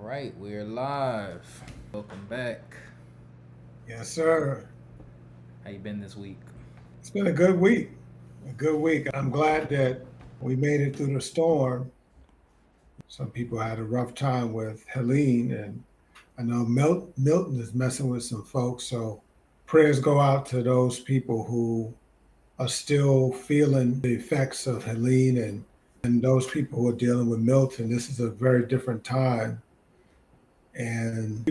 right, we're live. Welcome back. Yes, sir. How you been this week? It's been a good week. A good week. I'm glad that we made it through the storm. Some people had a rough time with Helene, and I know Milton is messing with some folks. So prayers go out to those people who are still feeling the effects of Helene and those people who are dealing with Milton. This is a very different time. And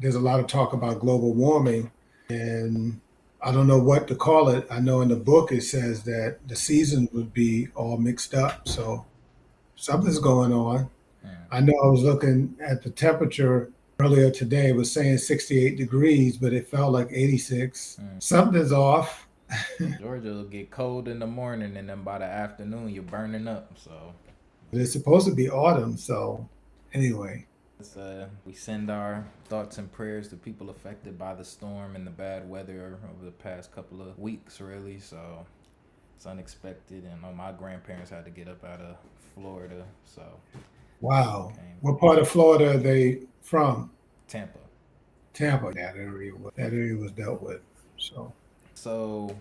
there's a lot of talk about global warming, and I don't know what to call it. I know in the book it says that the seasons would be all mixed up. So something's going on. Mm, I know I was looking at the temperature earlier today. It was saying 68 degrees, but it felt like 86. mm. Something's off. Georgia will get cold in the morning, and then by the afternoon you're burning up. So It's supposed to be autumn. So anyway, we send our thoughts and prayers to people affected by the storm and the bad weather over the past couple of weeks. Really, so it's unexpected. And my grandparents had to get up out of Florida, so wow. came What part of Florida are they from? Tampa. Tampa. That area was dealt with. So. So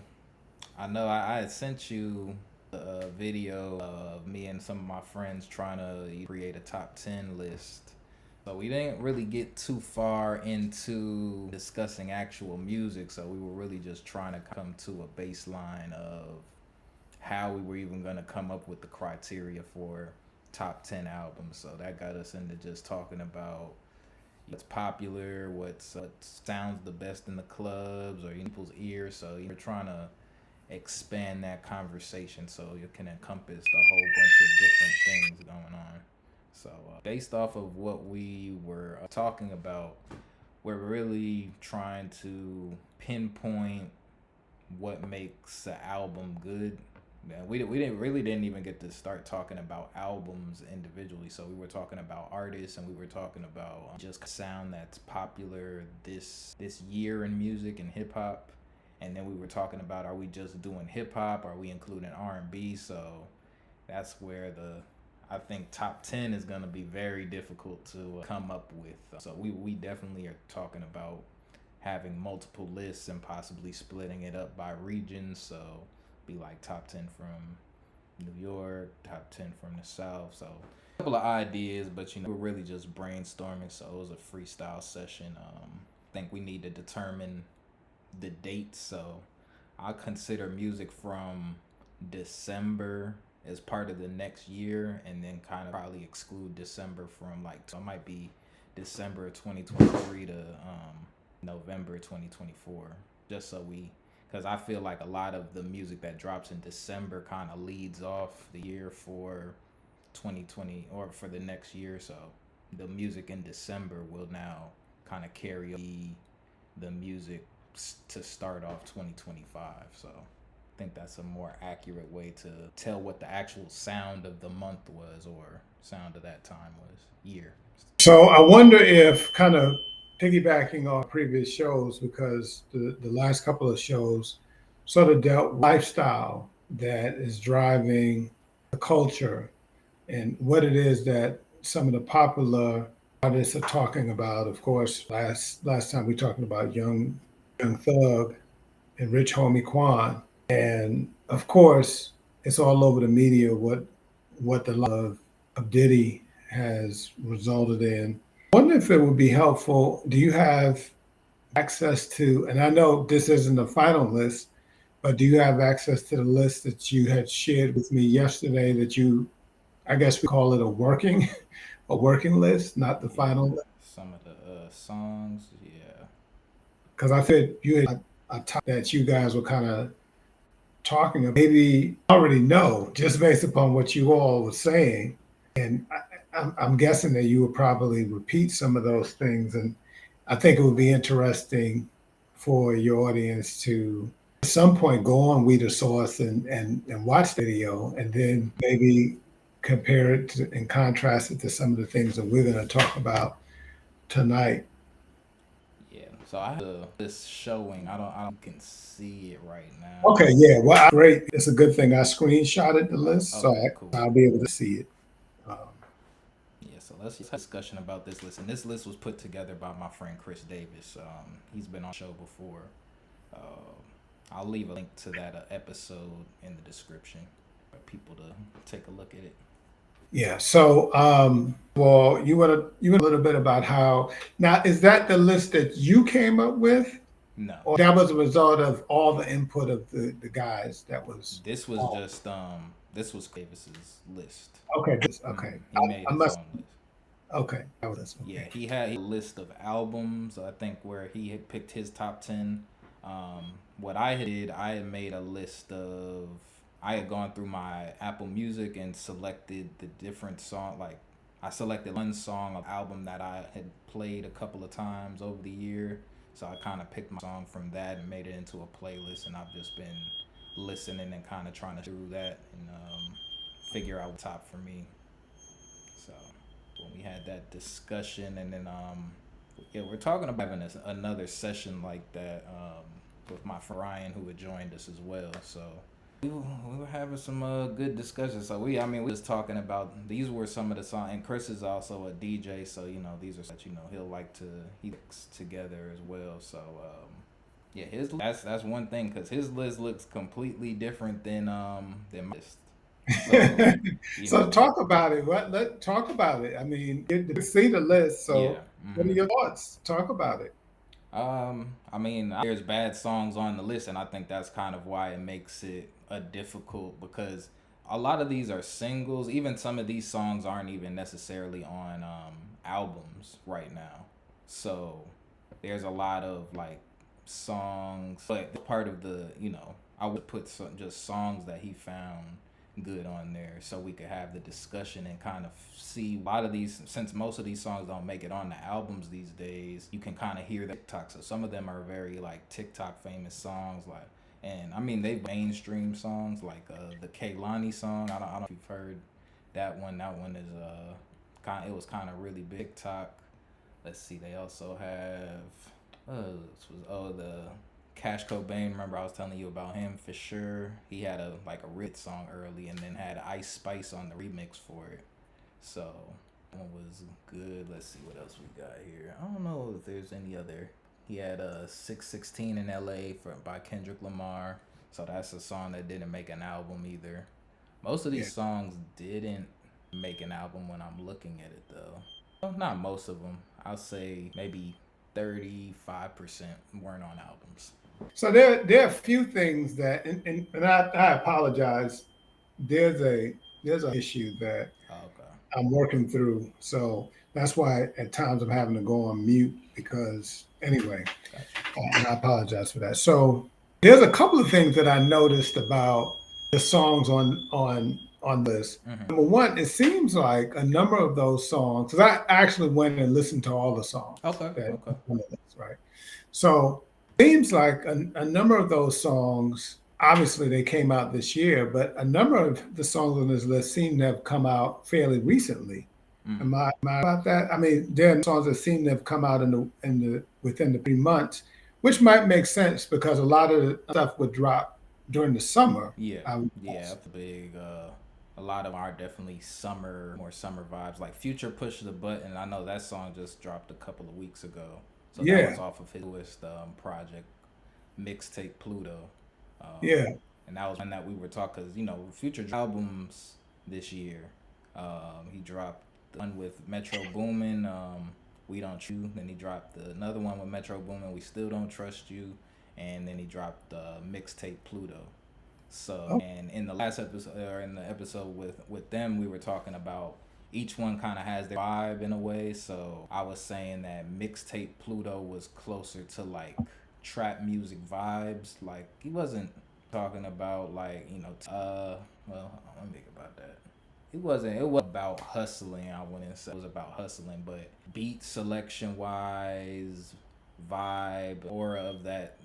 I know I had sent you a video of me and some of my friends trying to create a top 10 list. So we didn't really get too far into discussing actual music. So we were really just trying to come to a baseline of how we were even going to come up with the criteria for top 10 albums. So that got us into just talking about what's popular, what sounds the best in the clubs or in people's ears. So you're trying to expand that conversation so you can encompass a whole bunch of different things going on. So based off of what we were talking about, we're really trying to pinpoint what makes an album good. Yeah, we didn't even get to start talking about albums individually. So we were talking about artists and we were talking about just sound that's popular this year in music and hip hop. And then we were talking about, are we just doing hip hop? Are we including R&B? So that's where I think top 10 is going to be very difficult to come up with. So we definitely are talking about having multiple lists and possibly splitting it up by region. So be like top 10 from New York, top 10 from the South. So a couple of ideas, but we're really just brainstorming. So it was a freestyle session. I think we need to determine the dates. So I consider music from December as part of the next year, and then kind of probably exclude December from so it might be December 2023 to November 2024, just so because I feel like a lot of the music that drops in December kind of leads off the year for 2020 or for the next year. So the music in December will now kind of carry the music to start off 2025. So I think that's a more accurate way to tell what the actual sound of the month was, or sound of that time was, year. So I wonder if kind of piggybacking off previous shows, because the last couple of shows sort of dealt with lifestyle that is driving the culture and what it is that some of the popular artists are talking about. Of course, last time we talked about Young Thug and Rich Homie Quan, and of course it's all over the media what the of Diddy has resulted in. I wonder if it would be helpful. Do you have access to, and I know this isn't the final list, but do you have access to the list that you had shared with me yesterday that I guess we call it a working, a working list, not the Yeah, final list? some of the songs. Yeah. Because I figured you had a topic that you guys were kind of talking about. Maybe I already know just based upon what you all were saying. And I'm guessing that you would probably repeat some of those things. And I think it would be interesting for your audience to at some point go on WeTheSauce and watch the video and then maybe compare it and contrast it to some of the things that we're going to talk about tonight. Yeah. So I have this showing. I don't can see it right Okay, now. yeah, well, great. It's a good thing I screenshotted the list, so Okay, cool. I'll be able to see it. Um, Yes, So let's just have a discussion about this list. And this list was put together by my friend Chris Davis. He's been on the show before. Uh, I'll leave a link to that episode in the description for people to take a look at it. Yeah. So, well, you want a little bit about how now is that the list that you came up with, No, or that was a result of all the input of the guys that was this was all just this was Davis's list. okay. Okay. He made I his must own list. okay. That was this. Yeah, Okay. he had a list of albums, I think, where he had picked his top 10. What I did, I had made a list of, I had gone through my Apple Music and selected the different song, like, I selected one song of album that I had played a couple of times over the year. So I kind of picked my song from that and made it into a playlist, and I've just been listening and kind of trying to do that and figure out what's top for me. So when we had that discussion, and then yeah, we're talking about having another session like that with my friend Ryan, who had joined us as well. So we were having some good discussions. So we was talking about, these were some of the songs, and Chris is also a DJ, so these are such, he'll like to, he mix together as well. So yeah, his that's one thing, because his list looks completely different than my list. So So talk about it. Let talk about it. I mean, you see the list. yeah. So, what are your thoughts? Talk about it. There's bad songs on the list, and I think that's kind of why it makes it a difficult, because a lot of these are singles. Even some of these songs aren't even necessarily on albums right now. So there's a lot of like songs, but part of the, I would put just songs that he found good on there, so we could have the discussion and kind of see a lot of these, since most of these songs don't make it on the albums these days. You can kind of hear the TikTok, so some of them are very like TikTok famous songs, like, and they mainstream songs like the Kehlani song. I don't know if you've heard that one. That one is it was kind of really big TikTok. Let's see, they also have the Cash Cobain. Remember, I was telling you about him for sure. He had a Rit song early, and then had Ice Spice on the remix for it. So one was good. Let's see what else we got here. I don't know if there's any other. He had 616 in LA by Kendrick Lamar. So that's a song that didn't make an album either. Most of Yeah. these songs didn't make an album when I'm looking at it though. Well, not most of them. I'll say maybe 35% weren't on albums. So there are a few things that, and I apologize. There's a issue that Oh, okay. I'm working through. So that's why at times I'm having to go on mute because anyway, Gotcha. and I apologize for that. So there's a couple of things that I noticed about the songs on this. Mm-hmm. Number one, it seems like a number of those songs, because I actually went and listened to all the songs Okay. that Okay. on the list, right? So seems like a number of those songs, obviously they came out this year, but a number of the songs on this list seem to have come out fairly recently. Mm-hmm. Am I about that? I mean, there are songs that seem to have come out in the within the 3 months, which might make sense because a lot of the stuff would drop during the summer. Yeah. I would Yeah. guess. That's a big. A lot of them are definitely more summer vibes. Like Future Push the Button. I know that song just dropped a couple of weeks ago. So that Yeah, was off of his newest project, mixtape Pluto. Um, yeah. and that was one that we were talking, because Future albums this year. He dropped one with Metro Boomin, We Don't You. Then he dropped another one with Metro Boomin, We Still Don't Trust You. And then he dropped mixtape Pluto. So, Oh, and in the last episode, or in the episode with them, we were talking about each one kind of has their vibe in a way. So I was saying that mixtape Pluto was closer to like trap music vibes. Like he wasn't talking about like well, let me think about that. It was about hustling. I wouldn't say it was about hustling, but beat selection wise, vibe, aura of that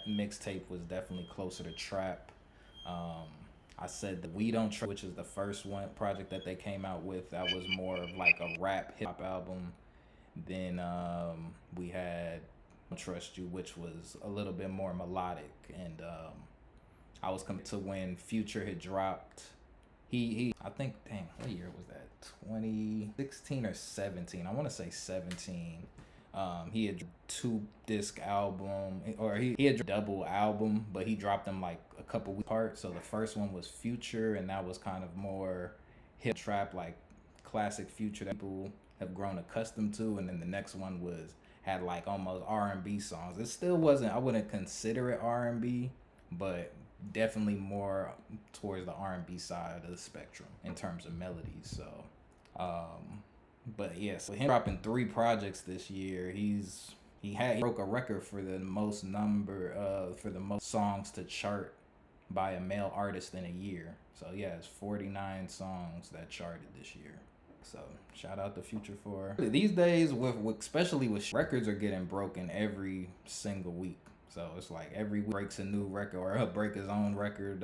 mixtape was definitely closer to trap. Um, I said that We Don't Trust, which is the first one project that they came out with, that was more of like a rap hip hop album. Then we had Don't Trust You, which was a little bit more melodic. And I was coming to when Future had dropped. he I think, dang, what year was that? 2016 or 17? I want to say 17. He had two disc album, or he had double album, but he dropped them like a couple weeks apart. So the first one was Future, and that was kind of more hip trap, like classic Future that people have grown accustomed to. And then the next one had like almost R&B songs. It still wasn't, I wouldn't consider it R&B, but definitely more towards the R&B side of the spectrum in terms of melodies. So but yeah, so him dropping 3 projects this year, he broke a record for the most songs to chart by a male artist in a year. So yeah, it's 49 songs that charted this year. So shout out to Future for these days with especially with records are getting broken every single week. So it's like every week breaks a new record, or he'll break his own record.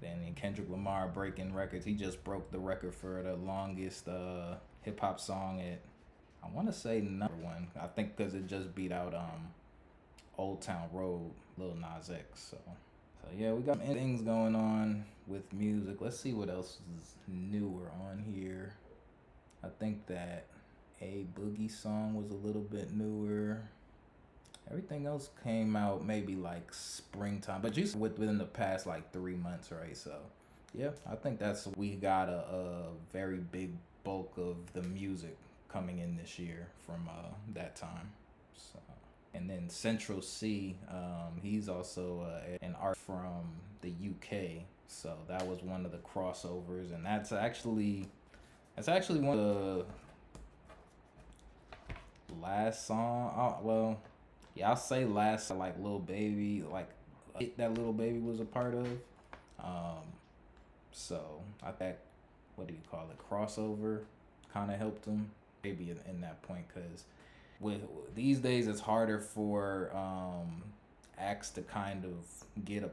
Then Kendrick Lamar breaking records. He just broke the record for the longest hip hop song at, I want to say, #1. I think because it just beat out Old Town Road, Lil Nas X. So yeah, we got things going on with music. Let's see what else is newer on here. I think that A Boogie song was a little bit newer. Everything else came out maybe like springtime, but just within the past like 3 months, right? So yeah, I think we got a very big bulk of the music coming in this year from that time. So, and then Central C, he's also an art from the UK, so that was one of the crossovers, and that's actually one of the last song. Well, yeah, I'll say last, like Lil Baby, like hit that Lil Baby was a part of. So I think, what do you call it, crossover kind of helped him maybe in that point, because with these days it's harder for acts to kind of get a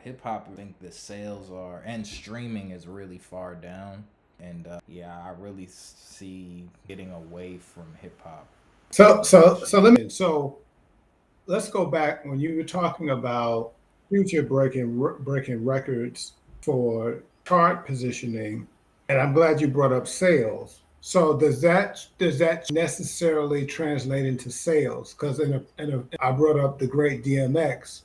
hip hop. I think the sales are, and streaming is really far down, and yeah, I really see getting away from hip hop. So let's go back when you were talking about Future breaking records for chart positioning, and I'm glad you brought up sales. So does that necessarily translate into sales? Because I brought up the great DMX.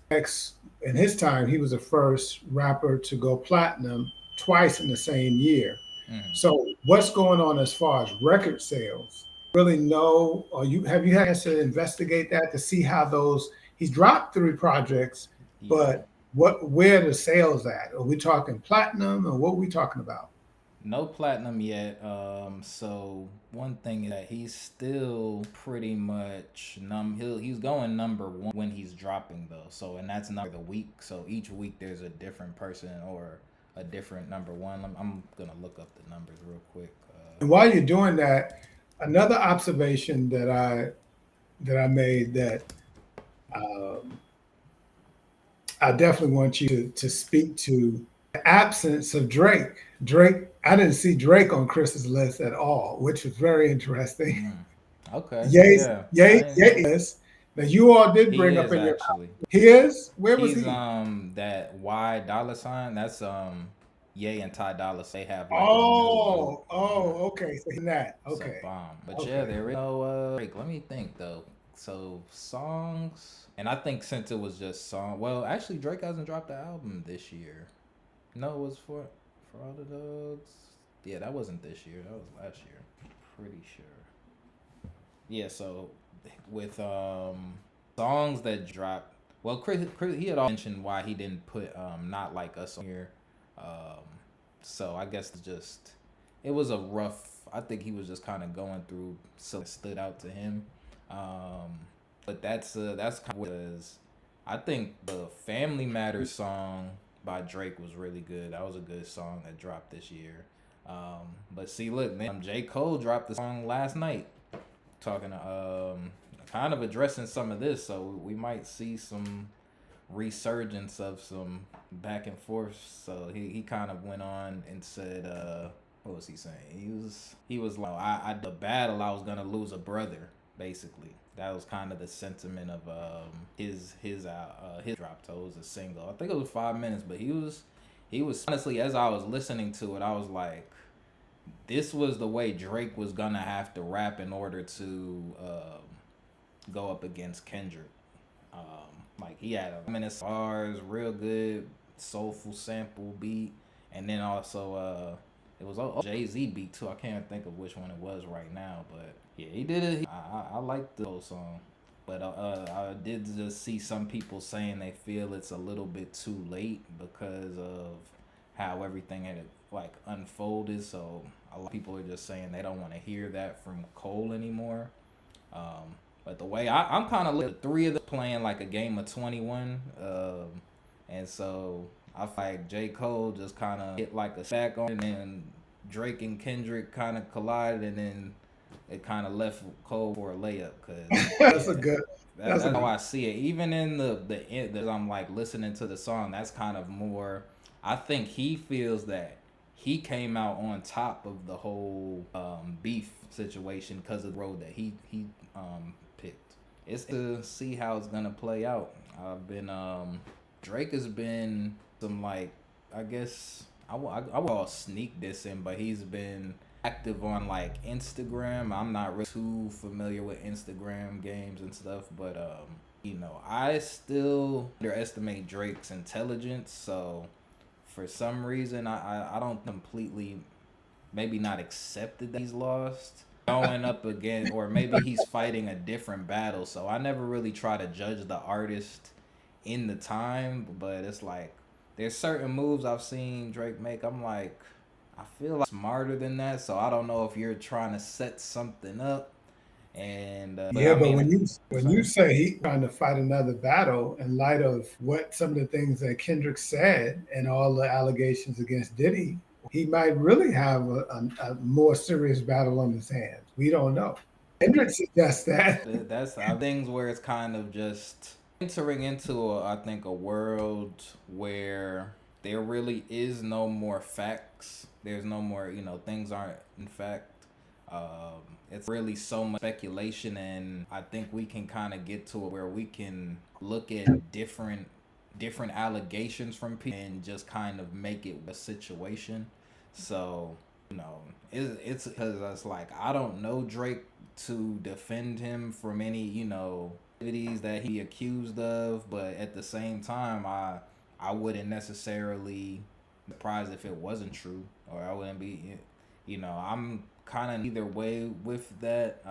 In his time, he was the first rapper to go platinum twice in the same year. Mm-hmm. So what's going on as far as record sales? Really know, or have you had to investigate that to see how those, he's dropped 3 projects, Yeah. but where the sales at? Are we talking platinum, or what are we talking about? No platinum yet. So one thing is that he's still pretty much he's going #1 when he's dropping though. So, and that's number the week. So each week there's a different person or a different #1. I'm gonna look up the numbers real quick. And while you're doing that, another observation that I made that um, I definitely want you to speak to the absence of Drake. I didn't see Drake on Chris's list at all, which was very interesting. Okay, Ye's yeah, I Ye didn't. Ye is. Now you all did He bring up is in your, actually. he is? Where was He's he? that Y dollar sign. That's Ye and Ty Dolla. They have like a new group. Okay. So he's that. It's a Okay. bomb. But yeah, Okay. there is no break. Let me think though. So songs, and I think since it was just song. Well, actually, Drake hasn't dropped the album this year. No, it was for all the dogs. Yeah, that wasn't this year. That was last year. Pretty sure. Yeah. So with songs that dropped. Well, Chris he had all mentioned why he didn't put Not Like Us on here. Um, so I guess it was a rough. I think he was just kind of going through, so it stood out to him. Um, but that's kind of because I think the Family Matters song by Drake was really good. That was a good song that dropped this year. But see, look, man, J. Cole dropped the song last night, talking kind of addressing some of this. So we might see some resurgence of some back and forth. So he kind of went on and said, what was he saying? He was like, I the battle I was gonna lose a brother, basically. That was kind of the sentiment of his drop. So it was a single. I think it was 5 minutes, but he was honestly, as I was listening to it, I was like, this was the way Drake was gonna have to rap in order to go up against Kendrick. Like he had a minute bars, real good soulful sample beat, and then also it was a Jay Z beat too. I can't think of which one it was right now, but yeah, he did it. I like the whole song, but I did just see some people saying they feel it's a little bit too late because of how everything had like unfolded. So a lot of people are just saying they don't want to hear that from Cole anymore. But the way I'm kind of looking at the three of them playing like a game of 21, and so I feel like J. Cole just kind of hit like a stack on, and then Drake and Kendrick kind of collided, and then it kind of left Cole for a layup. Cause That's a yeah, good. That's a that's how good. I see it. Even in the end, that I'm like listening to the song, that's kind of more. I think he feels that he came out on top of the whole beef situation because of the road that he picked. It's to see how it's gonna play out. I've been Drake has been some like I guess I would call sneak dissing, but he's been active on like Instagram. I'm not really too familiar with Instagram games and stuff, but I still underestimate Drake's intelligence. So for some reason, I don't completely maybe not accepted that he's lost going up again, or maybe he's fighting a different battle. So I never really try to judge the artist in the time, but it's like there's certain moves I've seen Drake make. I'm like, I feel like smarter than that. So I don't know if you're trying to set something up. And but Yeah, I but mean, when you say he trying to fight another battle in light of what some of the things that Kendrick said and all the allegations against Diddy, he might really have a more serious battle on his hands. We don't know. Kendrick suggests that. that's things where it's kind of just entering into I think a world where there really is no more facts. There's no more, things aren't in fact. It's really so much speculation, and I think we can kind of get to it where we can look at different allegations from people and just kind of make it a situation. So it's because it's like I don't know Drake to defend him from any activities that he accused of, but at the same time, I wouldn't necessarily be surprised if it wasn't true, or I wouldn't be, I'm kind of either way with that.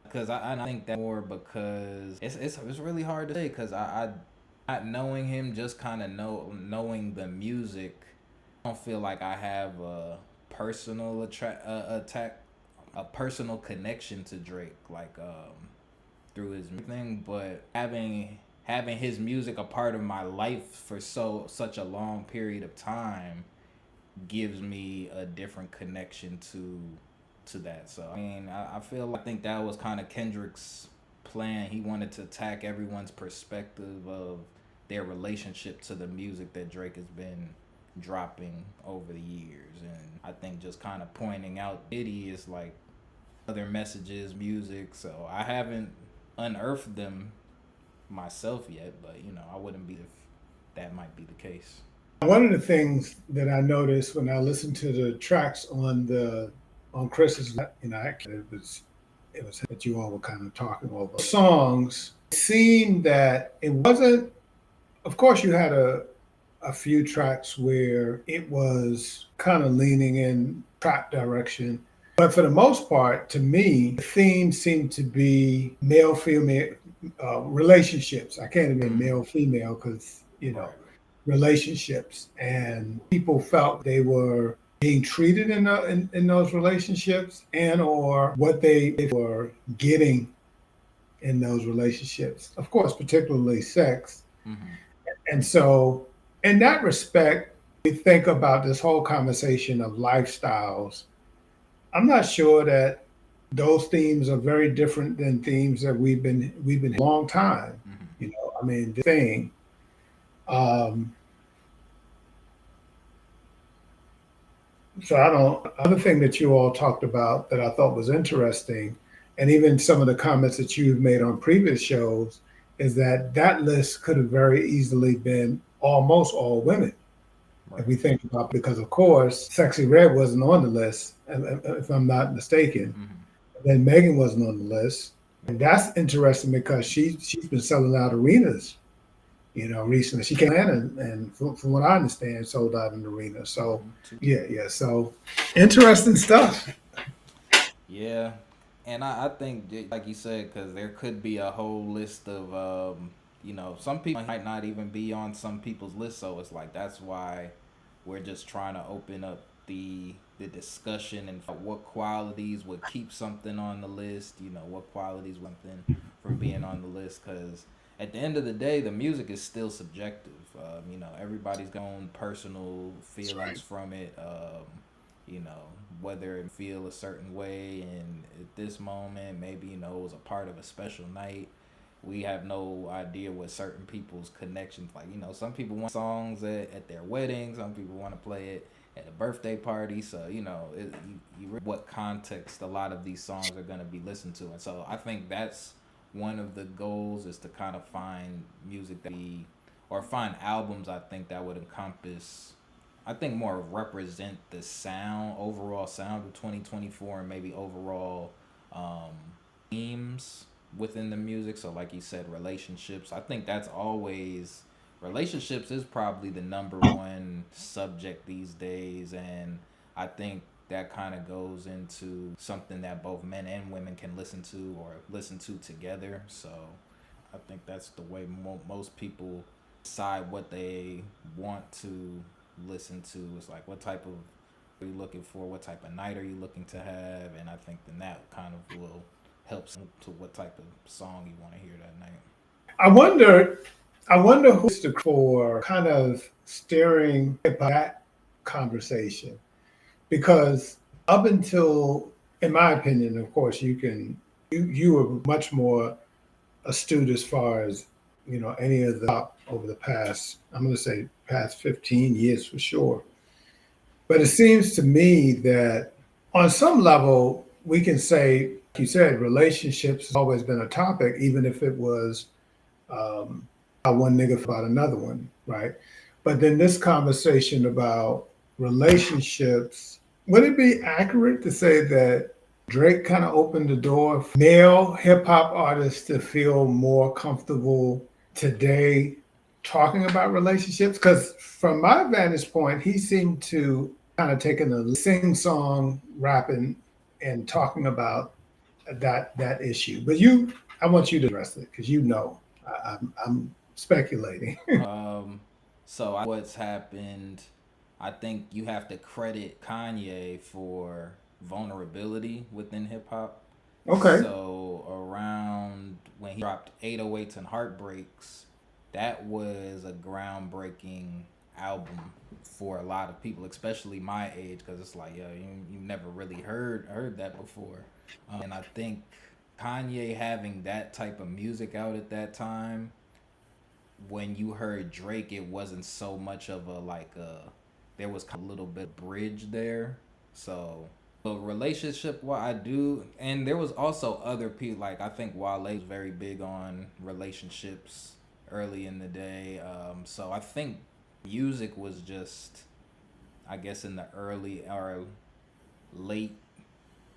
Because I think that more because it's really hard to say because I not knowing him, just kind of knowing the music, I don't feel like I have a personal attack a personal connection to Drake like through his thing, but having his music a part of my life for such a long period of time gives me a different connection to that. So I mean, I think that was kind of Kendrick's plan. He wanted to attack everyone's perspective of their relationship to the music that Drake has been dropping over the years, and I think just kind of pointing out Diddy is like other messages, music. So I haven't unearthed them myself yet, but I wouldn't be if that might be the case. One of the things that I noticed when I listened to the tracks on Chris's, it was that you all were kind of talking over songs. It seemed that it wasn't. Of course, you had a few tracks where it was kind of leaning in trap direction. But for the most part, to me, the theme seemed to be male female relationships. I can't even Mm-hmm. male female because, Right. relationships. And people felt they were being treated in those relationships and or what they were getting in those relationships. Of course, particularly sex. Mm-hmm. And so, in that respect, we think about this whole conversation of lifestyles. I'm not sure that those themes are very different than themes that we've been a long time. Mm-hmm. I mean, the thing. Um, so I don't. Other thing that you all talked about that I thought was interesting, and even some of the comments that you've made on previous shows, is that that list could have very easily been almost all women. If Right. we think about, because of course, Sexy Red wasn't on the list, if I'm not mistaken. Hmm. Then Megan wasn't on the list, and that's interesting because she's been selling out arenas. Recently she came in and from what I understand, sold out an arena. So Two. yeah, yeah. So interesting stuff. Yeah, and I think like you said, because there could be a whole list of some people might not even be on some people's list, so it's like that's why we're just trying to open up the discussion and what qualities would keep something on the list. What qualities would something from being on the list, because at the end of the day, the music is still subjective. Everybody's got own personal That's feelings right. from it. You know, whether it feel a certain way, and at this moment, maybe it was a part of a special night. We have no idea what certain people's connections like. Some people want songs at their wedding, some people want to play it at a birthday party. So what context a lot of these songs are going to be listened to. And so I think that's one of the goals, is to kind of find music that be, or find albums, I think, that would encompass, I think, more represent the overall sound of 2024, and maybe overall um, themes within the music. So, like you said, relationships. I think that's always, relationships is probably the number one subject these days. And I think that kind of goes into something that both men and women can listen to, or listen to together. So, I think that's the way most people decide what they want to listen to. It's like, what type of are you looking for? What type of night are you looking to have? And I think then that kind of will help to what type of song you want to hear that night. I wonder. I wonder who's the for kind of steering that conversation, because up until, in my opinion, of course, you were much more astute as far as any of the top over the past, I'm going to say past 15 years for sure. But it seems to me that on some level we can say, like you said, relationships has always been a topic, even if it was um, about one nigga about another one, right? But then this conversation about relationships, would it be accurate to say that Drake kind of opened the door for male hip hop artists to feel more comfortable today talking about relationships? Because from my vantage point, he seemed to kind of taking a sing song, rapping, and talking about that issue. But I want you to address it because I'm speculating. So what's happened, I think you have to credit Kanye for vulnerability within hip hop. Okay. So around when he dropped 808s and Heartbreaks, that was a groundbreaking album for a lot of people, especially my age, because it's like, yo, you never really heard that before. And I think Kanye having that type of music out at that time, when you heard Drake, it wasn't so much of a like a, there was kind of a little bit bridge there. So, but relationship, what I do, and there was also other people, like I think Wale was very big on relationships early in the day. So I think music was just, I guess, in the early or late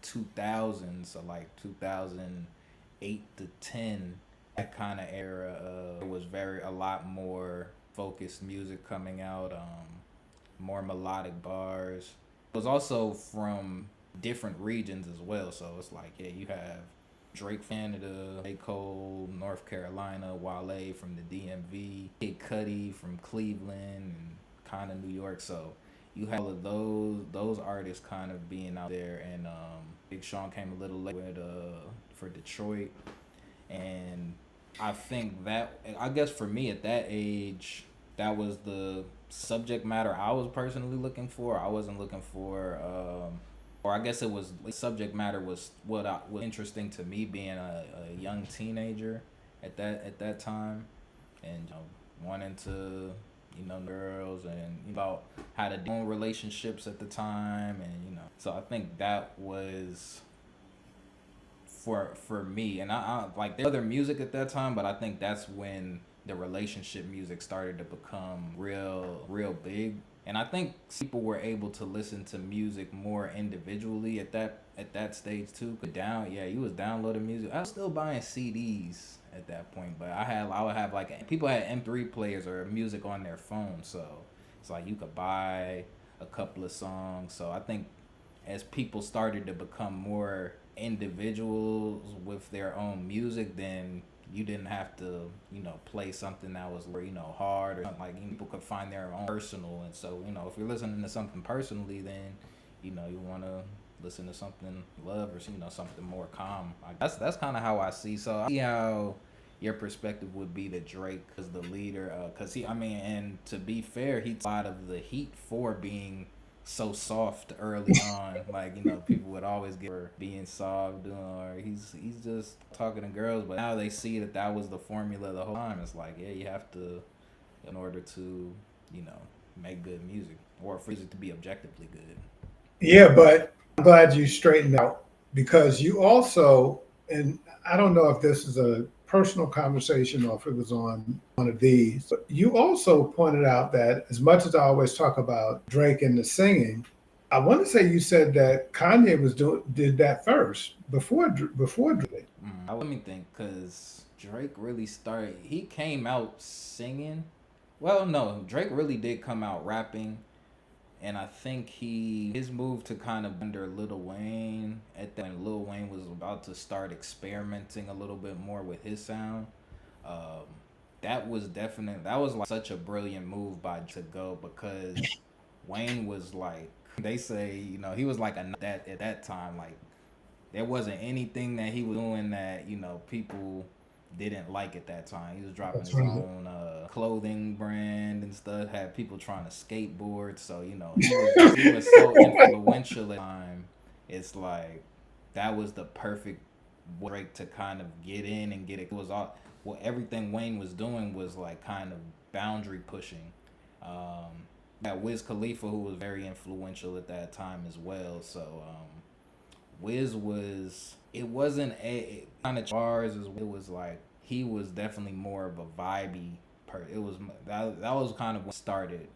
2000s, so like 2008 to 10, that kind of era. There was very a lot more focused music coming out, more melodic bars. It was also from different regions as well, so it's like, yeah, you have Drake, Canada, J. Cole, North Carolina, Wale from the DMV, Kid Cudi from Cleveland, and kind of New York. So you have all of those artists kind of being out there, and Big Sean came a little late with for Detroit. And I think that, I guess for me at that age, that was the subject matter I was personally looking for. I wasn't looking for or I guess it was, subject matter was was interesting to me, being a young teenager at that time, and wanting to girls, and about how to deal with relationships at the time. And so I think that was for me. And I like, there other music at that time, but I think that's when the relationship music started to become real big. And I think people were able to listen to music more individually at that stage too. You was downloading music. I was still buying CDs at that point, but I would have like people had MP3 players or music on their phone, so it's like you could buy a couple of songs. So I think as people started to become more individuals with their own music, then you didn't have to, play something that was, hard or something like people could find their own personal. And so, if you're listening to something personally, then, you want to listen to something you love or, something more calm. That's kind of how I see. So I see how your perspective would be that Drake is the leader, because and to be fair, he took a lot of the heat for being so soft early on. Like, people would always get for being soft, or he's just talking to girls. But now they see that was the formula the whole time. It's like, yeah, you have to, in order to, make good music, or for music to be objectively good. Yeah, but I'm glad you straightened out because you also, and I don't know if this is a personal conversation or if it was on one of these, but you also pointed out that as much as I always talk about Drake and the singing, I want to say you said that Kanye did that first before Drake. Let me think, because Drake really started. He came out singing. Well, no, Drake really did come out rapping, and I think his move to kind of under Lil Wayne at that when Lil Wayne was about to start experimenting a little bit more with his sound. Um, that was like such a brilliant move by to go, because Wayne was like, they say, he was like that at that time. Like, there wasn't anything that he was doing that people didn't like at that time. He was dropping That's his right. own clothing brand and stuff. Had people trying to skateboard. So he was so influential at the time. It's like that was the perfect break to kind of get in and get it. It was all everything Wayne was doing was like kind of boundary pushing. Got Wiz Khalifa, who was very influential at that time as well. So Wiz was, it wasn't a kind of bars as it was like he was definitely more of a vibey it was that was kind of what started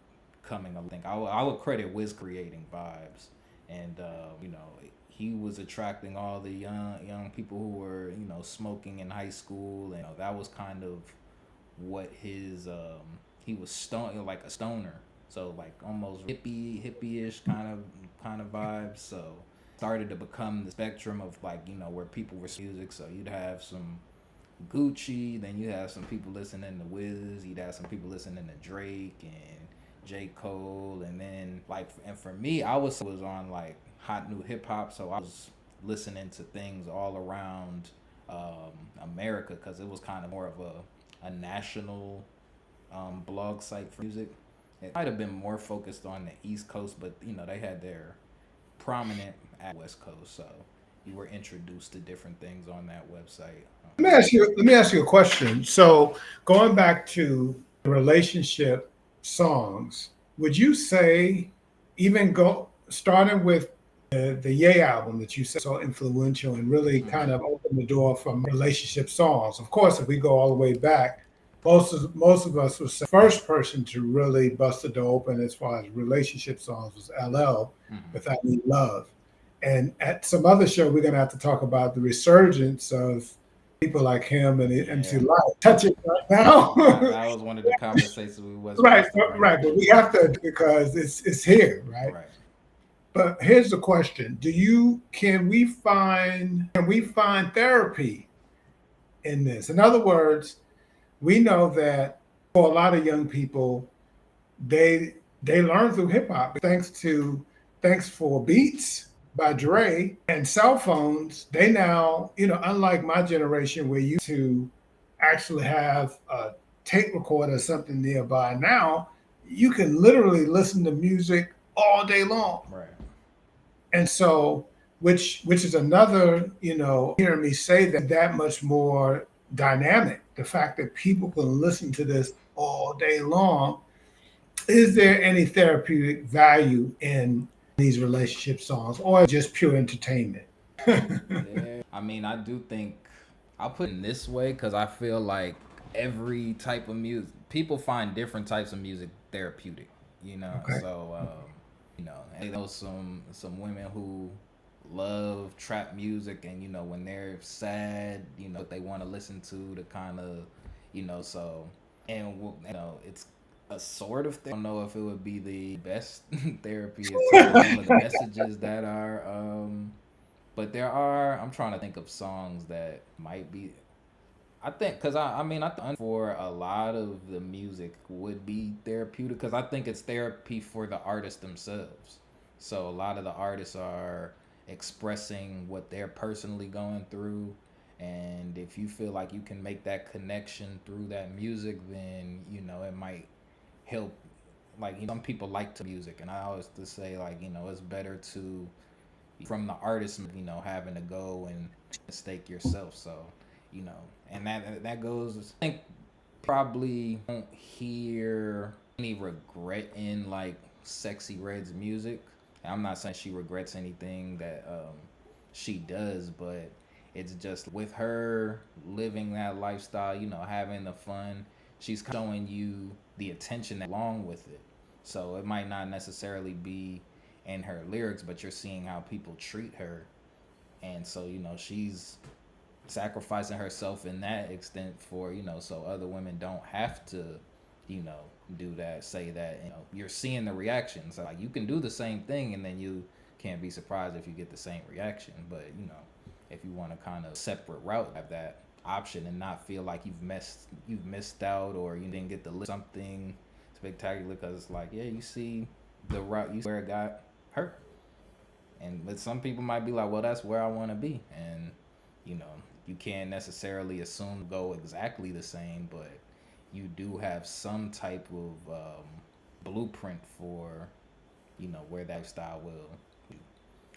coming. I think I would credit Wiz creating vibes, and he was attracting all the young people who were smoking in high school, and that was kind of what his he was like a stoner, so like almost hippie-ish kind of vibes. So started to become the spectrum of like where people were music. So you'd have some Gucci, then you have some people listening to Wiz, you'd have some people listening to Drake and J. Cole, and then like, and for me, I was on like hot new hip hop, so I was listening to things all around America, because it was kind of more of a national blog site for music. It might have been more focused on the East Coast, but they had their prominent at West Coast, so you were introduced to different things on that website. Let me ask you a question. So going back to relationship songs, would you say even go starting with the Ye album that you said so influential and really kind of opened the door from relationship songs? Of course, if we go all the way back, most of us was the first person to really bust the door open as far as relationship songs was LL with I Need Love. And at some other show, we're going to have to talk about the resurgence of people like him and MC Yeah, Light. Touch it right now. that was one of the conversations we was Right, supposed to bring right. up. But we have to because it's here, right? Right. But here's the question: can we find therapy in this? In other words, we know that for a lot of young people, they learn through hip hop thanks for Beats by Dre and cell phones. They now, unlike my generation where you used to actually have a tape recorder or something nearby, now you can literally listen to music all day long. Right. And so which is another, hearing me say that much more dynamic. The fact that people can listen to this all day long. Is there any therapeutic value in these relationship songs or just pure entertainment? Yeah. I do think I'll put it in this way, because I feel like every type of music, people find different types of music therapeutic. you know. Okay. So and I know some women who love trap music, and when they're sad, what they want to listen to kind of, so and it's a sort of thing. I don't know if it would be the best therapy to some of the messages that are but there are. I'm trying to think of songs that might be. I think because I think for a lot of the music would be therapeutic because I think it's therapy for the artists themselves. So a lot of the artists are expressing what they're personally going through, and if you feel like you can make that connection through that music, then it might help. Like some people like to music, and I always to say like it's better to from the artist, having to go and mistake yourself. So, you know, and that goes. I think probably won't hear any regret in like Sexy Red's music. I'm not saying she regrets anything that she does, but it's just with her living that lifestyle, having the fun, she's showing you the attention along with it. So it might not necessarily be in her lyrics, but you're seeing how people treat her. And so, she's sacrificing herself in that extent for, so other women don't have to, you know, do that, say that, you're seeing the reactions. So, like, you can do the same thing and then you can't be surprised if you get the same reaction. But, if you want to kind of separate route, have that option and not feel like you've missed out or you didn't get to list something spectacular because it's like, yeah, you see the route you see where it got hurt. And but some people might be like, well, that's where I want to be. And, you know, you can't necessarily assume go exactly the same, but you do have some type of blueprint for, where that lifestyle will.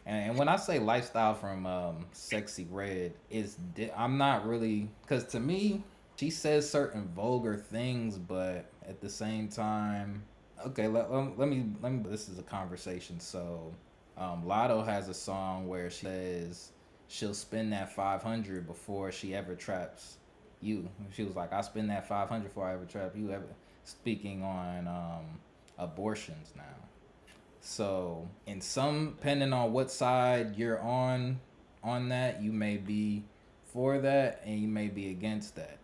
And when I say lifestyle from Sexy Red, I'm not really, because to me, she says certain vulgar things, but at the same time, okay, let me. This is a conversation. So, Lotto has a song where she says she'll spend that 500 before she ever traps you. She was like, "I spend that 500 before I ever trap you." Ever speaking on abortions now. So, in some, depending on what side you're on that, you may be for that and you may be against that.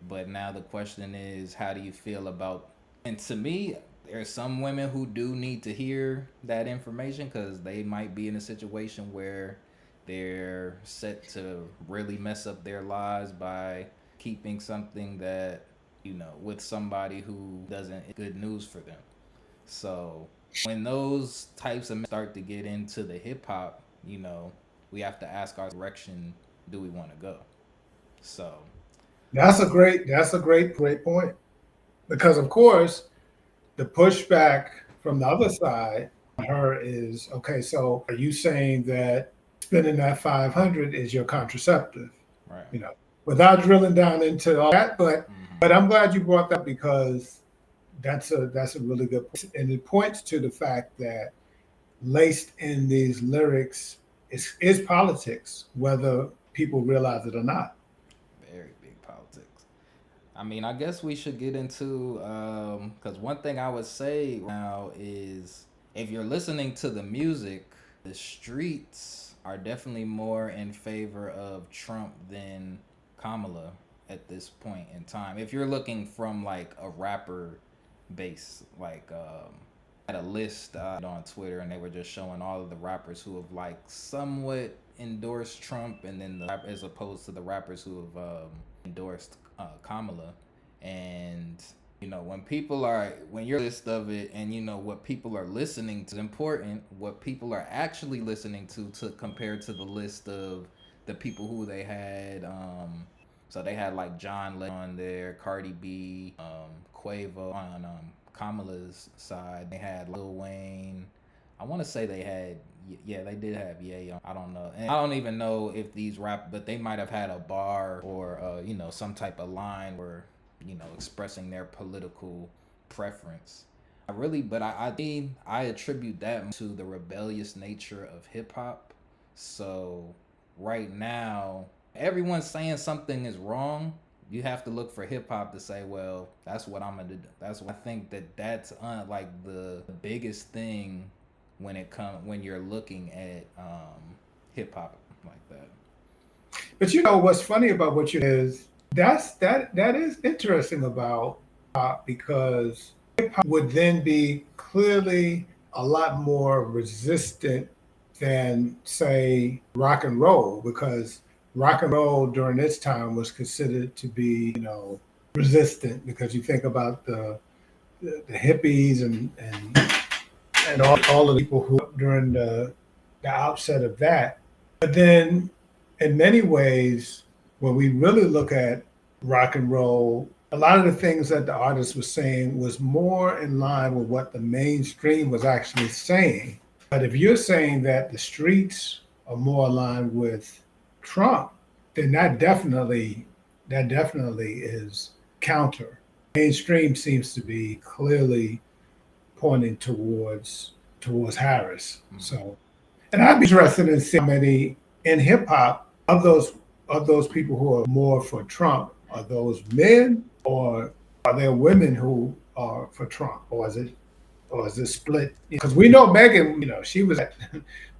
But now the question is, how do you feel about? And to me, there's some women who do need to hear that information because they might be in a situation where they're set to really mess up their lives by keeping something that with somebody who doesn't good news for them. So when those types of start to get into the hip hop, we have to ask our direction. Do we want to go? So That's a great point. Because of course, the pushback from the other side on her is okay, so are you saying that spending that 500 is your contraceptive? right. You know, without drilling down into all that, but Mm-hmm. but I'm glad you brought that because that's a really good point. And it points to the fact that laced in these lyrics is politics, whether people realize it or not. Very big politics. I mean, I guess we should get into because one thing I would say now is if you're listening to the music, the streets are definitely more in favor of Trump than Kamala at this point in time. If you're looking from like a rapper base, like I had a list on Twitter, and they were just showing all of the rappers who have like somewhat endorsed Trump, and then as opposed to the rappers who have endorsed Kamala. And when you're list of it, and what people are listening to is important. What people are actually listening to compared to the list of the people who they had. So they had like John Legend on there, Cardi B, Quavo on Kamala's side. They had Lil Wayne. I want to say they had, yeah, they did have Ye. I don't know, and I don't even know if these but they might have had a bar or some type of line where expressing their political preference. I attribute that to the rebellious nature of hip hop. So right now, everyone's saying something is wrong, You have to look for hip hop to say, well, that's what I'm gonna do. That's what I think that's like the biggest thing when you're looking at hip hop like that. But you know what's funny about what you is that is interesting about pop because hip hop would then be clearly a lot more resistant than say rock and roll because rock and roll during its time was considered to be resistant because you think about the hippies and all of the people who during the outset of that. But then in many ways, when we really look at rock and roll, a lot of the things that the artist was saying was more in line with what the mainstream was actually saying. But if you're saying that the streets are more aligned with Trump, then that definitely is counter. Mainstream seems to be clearly pointing towards Harris. Mm. So, and I'd be interested in seeing how many in hip hop of those people who are more for Trump are those men or are there women who are for Trump or is it split? Because we know Megan, she was at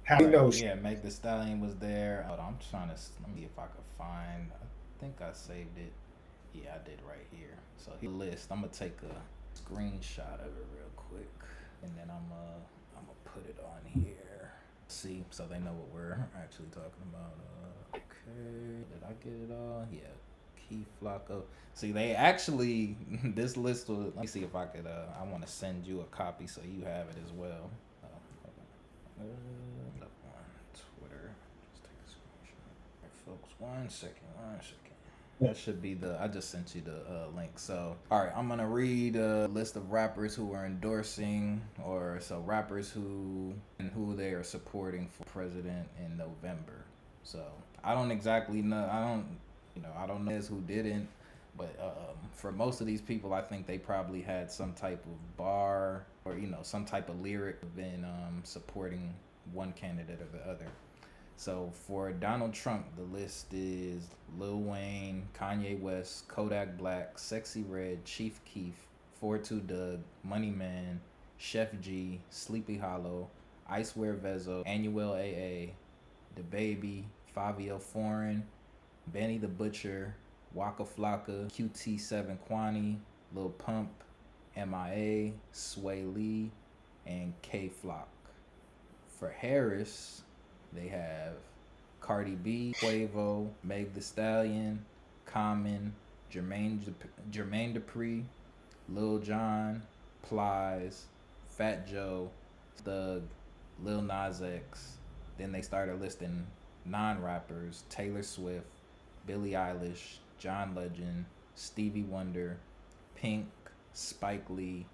how we Right. know Yeah. Meg the Stallion was there. Hold on, I'm trying to let me see if I could find. I think I saved it. Yeah, I did right here. So the list. I'm gonna take a screenshot of it real quick, and then I'm gonna put it on here. See, so they know what we're actually talking about. Okay, did I get it all? Yeah, Key Flocko. See, they actually this list was. Let me see if I could. I want to send you a copy so you have it as well. Up on Twitter. Just take a screenshot. All right, folks, one second, one second. That should be I just sent you the link. So, all right, I'm gonna read a list of rappers who are endorsing, or so rappers who they are supporting for president in November. So, I don't exactly know. I don't know who didn't, but for most of these people, I think they probably had some type of bar or some type of lyric been supporting one candidate or the other. So for Donald Trump, the list is Lil Wayne, Kanye West, Kodak Black, Sexy Red, Chief Keef, 42 Doug, Money Man, Chef G, Sleepy Hollow, Icewear Vezo, Annuel AA, The Baby, Fabio Foreign, Benny the Butcher, Waka Flocka, QT7 Kwani, Lil Pump, MIA, Sway Lee, and K Flock. For Harris, they have Cardi B, Quavo, Meg The Stallion, Common, Jermaine Dupri, Lil Jon, Plies, Fat Joe, Thug, Lil Nas X. Then they started listing non-rappers: Taylor Swift, Billie Eilish, John Legend, Stevie Wonder, Pink, Spike Lee,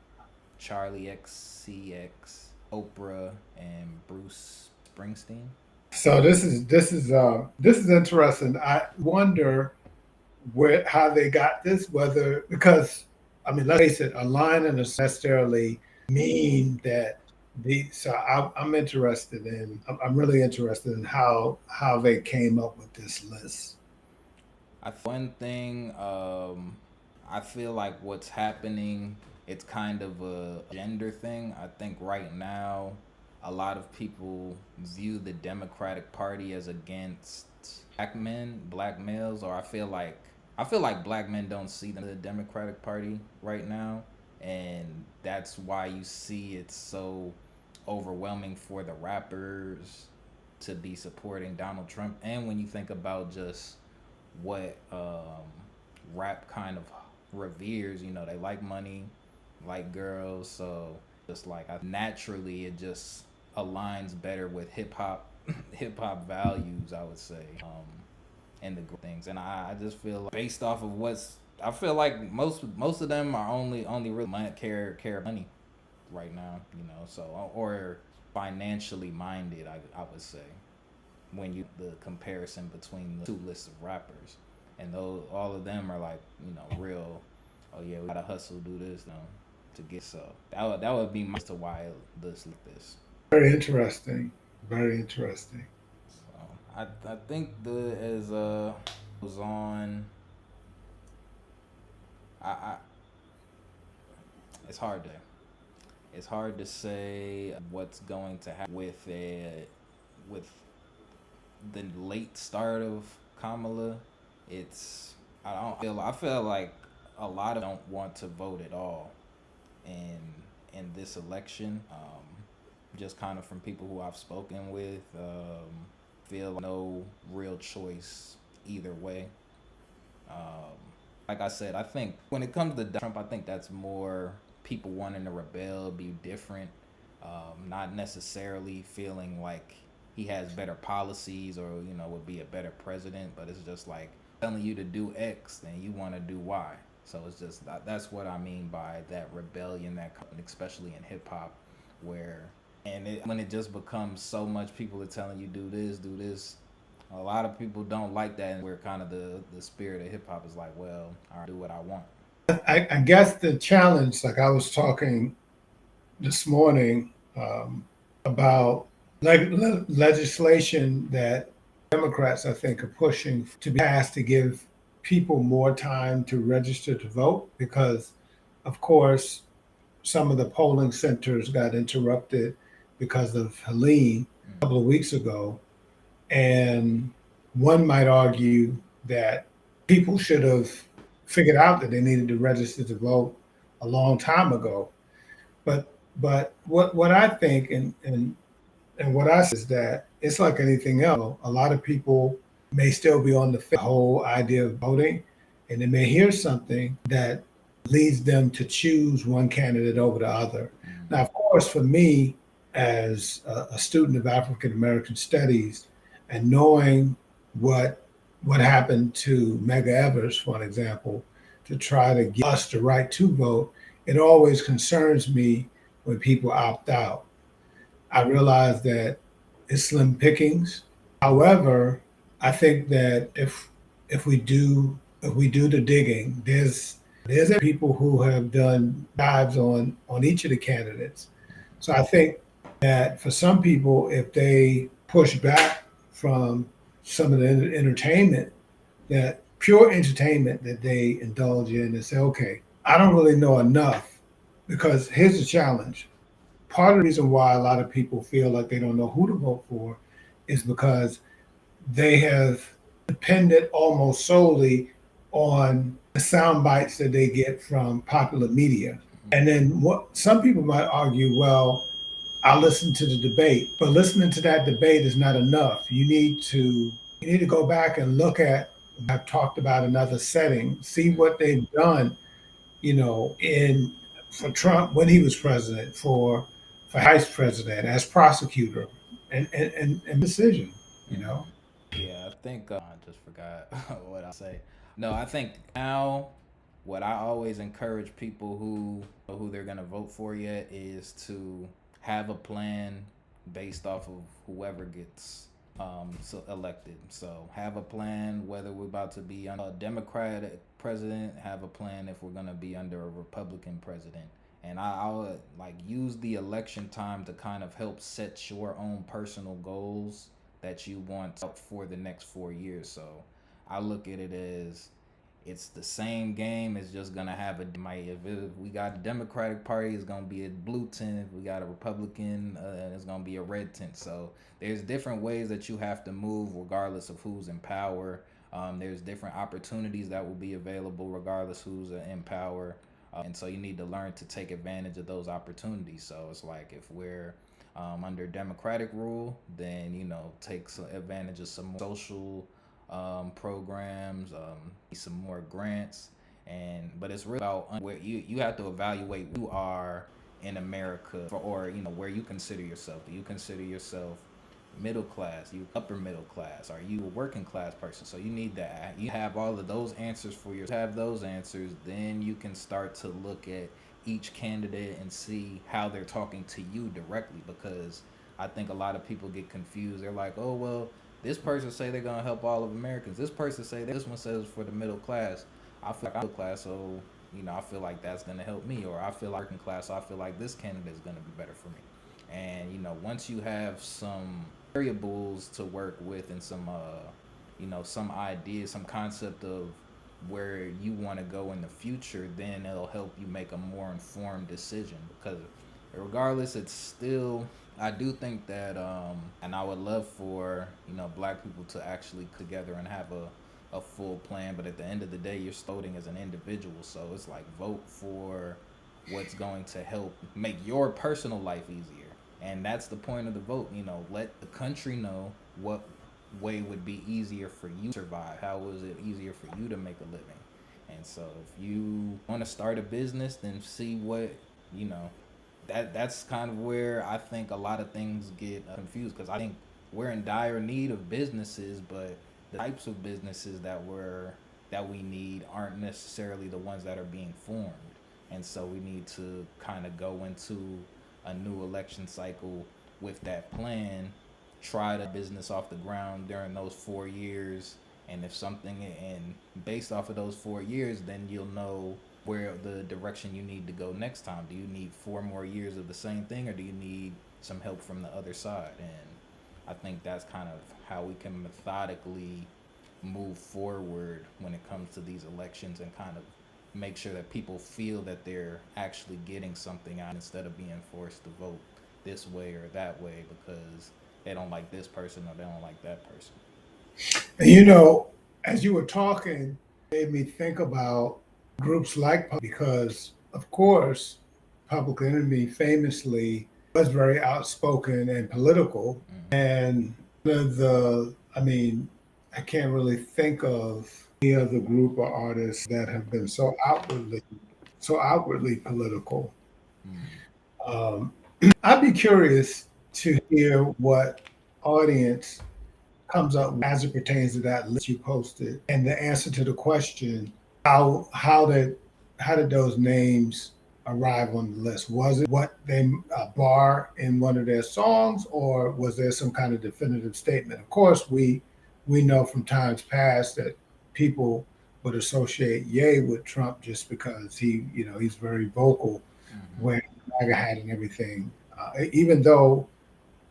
Charlie XCX, Oprah, and Bruce Springsteen. so this is interesting. I wonder how they got this, whether because I mean, let's face it, a line doesn't necessarily mean that so I'm interested in. I'm really interested in how they came up with this list. One thing, I feel like what's happening, it's kind of a gender thing. I think right now, a lot of people view the Democratic Party as against black men, black males, or I feel like black men don't see the Democratic Party right now, and that's why you see it's so overwhelming for the rappers to be supporting Donald Trump. And when you think about just what rap kind of reveres. They like money, like girls, so just like naturally it just aligns better with hip hop, hip hop values. I would say, and the things. And I just feel like based off of I feel like most of them are only really care money right now. So or financially minded. I would say when you the comparison between the two lists of rappers, and those all of them are like real. Oh yeah, we gotta hustle, do this, to get so that would be my to why this like this. Very interesting. Very interesting. So I think the as was on. I it's hard to say what's going to happen with the late start of Kamala. It's I feel like a lot of don't want to vote at all in this election. Just kind of from people who I've spoken with, feel no real choice either way. Um, like I said, I think when it comes to Trump, I think that's more people wanting to rebel, be different, not necessarily feeling like he has better policies or would be a better president, but it's just like telling you to do X, then you want to do Y. So it's just that's what I mean by that rebellion, especially in hip hop, where when it just becomes so much people are telling you do this. A lot of people don't like that, and we're kind of the spirit of hip hop is like, well, I do what I want. I guess the challenge, like I was talking this morning about legislation that Democrats, I think, are pushing to be passed to give people more time to register to vote because, of course, some of the polling centers got interrupted because of Helene a couple of weeks ago. And one might argue that people should have figured out that they needed to register to vote a long time ago. But what I think and what I see is that it's like anything else. A lot of people may still be on the whole idea of voting, and they may hear something that leads them to choose one candidate over the other. Now, of course, for me, as a student of African American studies, and knowing what what happened to Medgar Evers, for an example, to try to get us the right to vote, it always concerns me when people opt out. I realize that it's slim pickings. However, I think that if we do the digging, there's people who have done dives on each of the candidates. So I think that for some people, if they push back from some of the entertainment, that pure entertainment that they indulge in, and say, okay, I don't really know enough, because here's the challenge. Part of the reason why a lot of people feel like they don't know who to vote for is because they have depended almost solely on the sound bites that they get from popular media. And then what some people might argue, well, I listened to the debate, but listening to that debate is not enough. You need to go back and look at what I've talked about in other settings, see what they've done, in for Trump when he was president, for vice president, as prosecutor, and decision, you know. Yeah, I think I just forgot what I say. No, I think now what I always encourage people who they're gonna vote for yet is to have a plan based off of whoever gets elected. So have a plan whether we're about to be under a Democratic president. Have a plan if we're gonna be under a Republican president. And I'll like use the election time to kind of help set your own personal goals that you want for the next 4 years. So I look at it as it's the same game. It's just gonna have if we got a Democratic Party, it's gonna be a blue tint. If we got a Republican, it's gonna be a red tint. So there's different ways that you have to move regardless of who's in power. There's different opportunities that will be available regardless who's in power. And so you need to learn to take advantage of those opportunities. So it's like if we're under Democratic rule, then take advantage of some social programs, some more grants, but it's really about where you have to evaluate who you are in America, or where you consider yourself. Do you consider yourself middle class? You upper middle class? Are you a working class person? So you need that. You have all of those answers for you. Have those answers, then you can start to look at each candidate and see how they're talking to you directly, because I think a lot of people get confused. They're like, oh well, this person say they're gonna help all of Americans. This person say this one says for the middle class. I feel like I'm middle class, so I feel like that's gonna help me, or I feel like working class, so I feel like this candidate is gonna be better for me. And once you have some variables to work with and some some ideas, some concept of where you want to go in the future, then it'll help you make a more informed decision. Because regardless, it's still, I do think that and I would love for, black people to actually together and have a full plan. But at the end of the day, you're voting as an individual, so it's like vote for what's going to help make your personal life easier. And that's the point of the vote. Let the country know what way would be easier for you to survive. How was it easier for you to make a living? And so if you want to start a business, then see what, you know, that's kind of where I think a lot of things get confused, because I think we're in dire need of businesses, but the types of businesses that we need aren't necessarily the ones that are being formed. And so we need to kind of go into a new election cycle with that plan, try the business off the ground during those 4 years. And if something, and based off of those 4 years, then you'll know where the direction you need to go next time. Do you need 4 more years of the same thing, or do you need some help from the other side? And I think that's kind of how we can methodically move forward when it comes to these elections, and kind of make sure that people feel that they're actually getting something out, instead of being forced to vote this way or that way because they don't like this person or they don't like that person. And as you were talking, it made me think about groups like because, of course, Public Enemy famously was very outspoken and political. Mm-hmm. And I mean, I can't really think of any other group or artists that have been so outwardly political. Mm-hmm. Um, I'd be curious to hear what audience comes up as it pertains to that list you posted, and the answer to the question, how did those names arrive on the list? Was it what they bar in one of their songs, or was there some kind of definitive statement? Of course, we know from times past that people would associate Ye with Trump just because he's very vocal, Mm-hmm. wearing the MAGA hat and everything. Even though,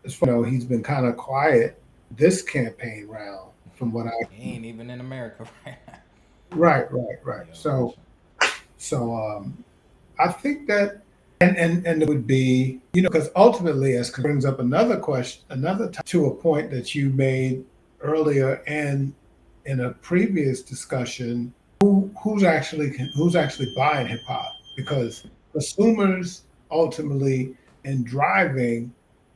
as far he's been kind of quiet this campaign round, from what I. He ain't even in America right now. Right, right, right. Yeah, So, watching. I think that, and it would be, because ultimately, as brings up another question, to a point that you made earlier, and in a previous discussion, who's actually buying hip hop? Because consumers ultimately and driving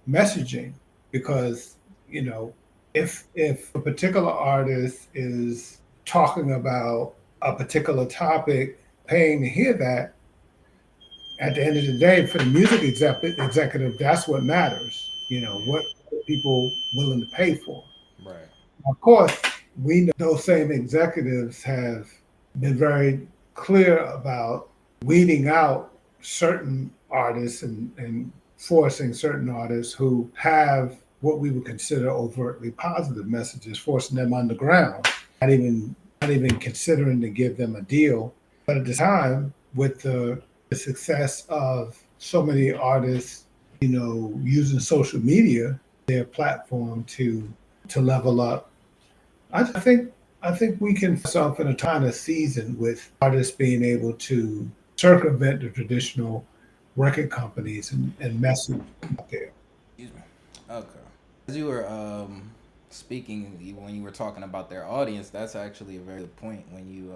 messaging, because you know if a particular artist is talking about a particular topic, paying to hear that, at the end of the day, for the music executive, that's what matters. Yeah. What people willing to pay for. Right. Of course, we know those same executives have been very clear about weeding out certain artists, and forcing certain artists who have what we would consider overtly positive messages, forcing them underground, not even not even considering to give them a deal. But at the time, with the success of so many artists, using social media, their platform to level up, I think we can find ourselves in a kind of season with artists being able to circumvent the traditional record companies, and message out there. Excuse me. Okay. As you were speaking, when you were talking about their audience, that's actually a very good point. When you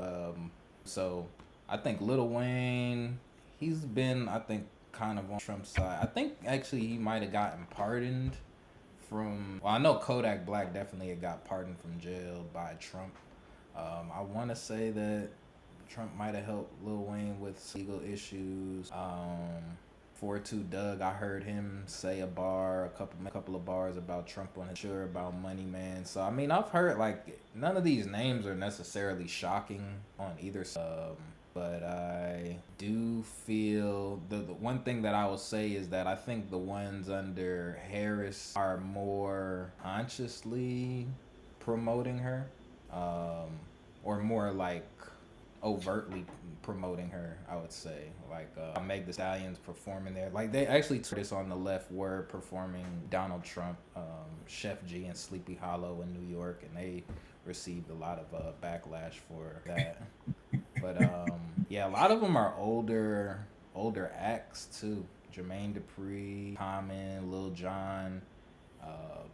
so I think Lil Wayne, he's been, I think, kind of on Trump's side. I think actually he might have gotten pardoned from. Well, I know Kodak Black definitely had got pardoned from jail by Trump. I want to say that Trump might have helped Lil Wayne with legal issues. 42 Doug, I heard him say a couple of bars about Trump on his sure about Money Man. So I mean, I've heard, like, none of these names are necessarily shocking on either side. But I do feel the one thing that I will say is that I think the ones under Harris are more consciously promoting her, um, or more like overtly promoting her, I would say. Like Meg the Stallions performing there. Like, they actually took this on the left, were performing Donald Trump, Chef G, and Sleepy Hollow in New York, and they received a lot of backlash for that. Yeah, a lot of them are older acts too. Jermaine Dupri, Common, Lil Jon. Um,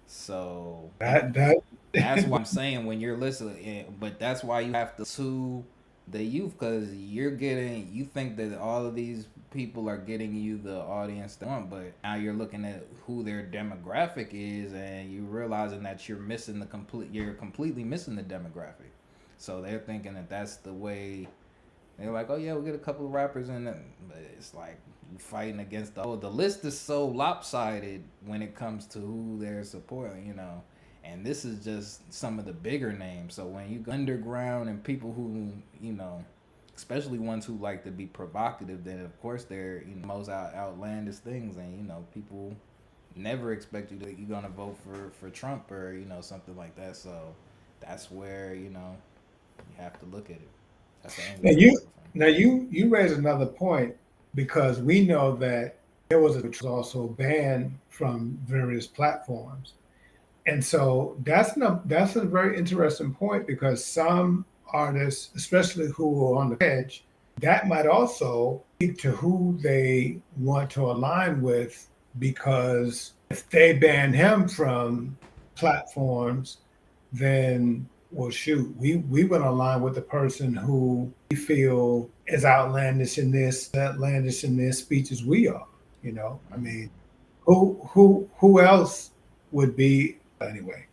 so That that's why I'm saying when you're listening, but that's why you have to the youth, because you think that all of these people are getting you the audience they want, but now you're looking at who their demographic is, and you realizing that you're completely missing the demographic. So they're thinking that that's the way. They're like, oh yeah, we'll get a couple of rappers in, but it's like you fighting against the list is so lopsided when it comes to who they're supporting, and this is just some of the bigger names. So when you go underground and people who, especially ones who like to be provocative, then of course they're most outlandish things, and people never expect you're gonna vote for Trump or something like that. So that's where you have to look at it. That's the angle now you have to you look from. now you raise another point because we know that there was which was also banned from various platforms. And so that's a very interesting point because some artists, especially who are on the edge, that might also speak to who they want to align with because if they ban him from platforms, then well shoot, we want to align with the person who we feel is outlandish in their speech as we are. I Mm-hmm. mean, who else would be anyway?